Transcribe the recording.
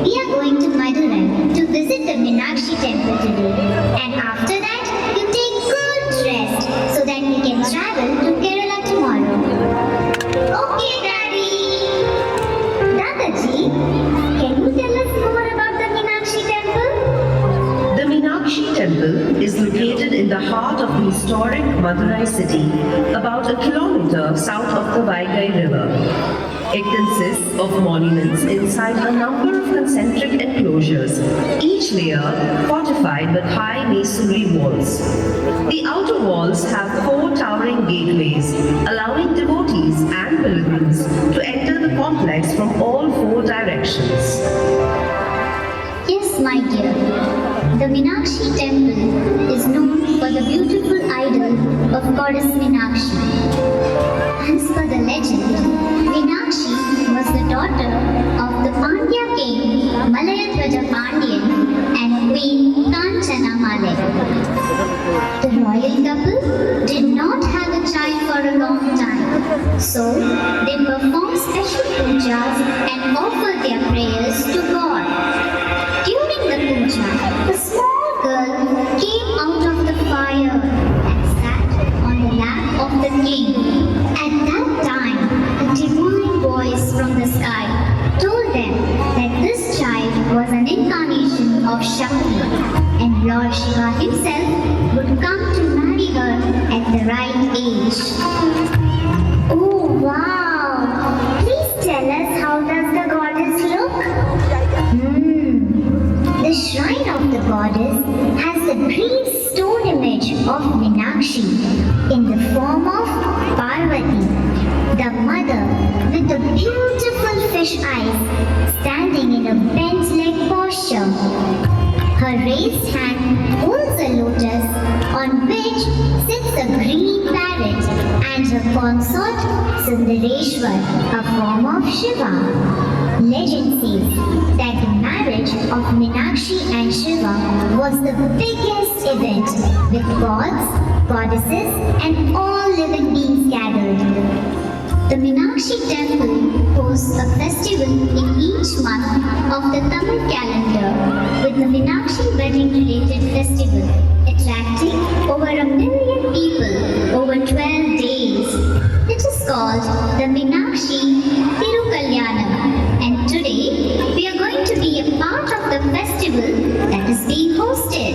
we are going to Madurai to visit the Meenakshi temple today. And after that, you take good rest so that we can travel to Kerala tomorrow. Okay, Daddy. Dadaji, can you tell us more about the Meenakshi temple? The Meenakshi temple is located in the heart of the historic Madurai city, about a kilometer south of the Vaigai River. It consists of monuments inside a number of concentric enclosures, each layer fortified with high masonry walls. The outer walls have 4 towering gateways, allowing devotees and pilgrims to enter the complex from all 4 directions. Yes, my dear. The Meenakshi temple is known for the beautiful idol of goddess Meenakshi. As per the legend, Meenakshi was the daughter of the Pandya king Malayadwaja Pandyan and Queen Kanchana Malay. The royal couple did not have a child for a long time, so they performed special pujas and offered their prayers to God. During the puja, a small girl came out of the fire and sat on the lap of the king. At that time, a divine voice from the sky told them that this child was an incarnation of Shakti and Lord Shiva himself would come to marry her at the right age. Oh wow! Please tell us, how does the goddess look? The shrine of the goddess has the great stone image of Meenakshi in the form of Parvati, the mother with the beautiful fish eyes, standing in a bent leg posture. Her raised hand holds a lotus on which sits a green parrot and her consort Sundareshwar, a form of Shiva. Legend says that the marriage of Meenakshi and Shiva was the biggest event with gods, goddesses and all living beings gathered. The Meenakshi temple hosts a festival in each month of the Tamil calendar with the Meenakshi wedding related festival attracting over 1 million people over 12 days. It is called the Meenakshi Tirukalyanam. And today, we are going to be a part of the festival that is being hosted.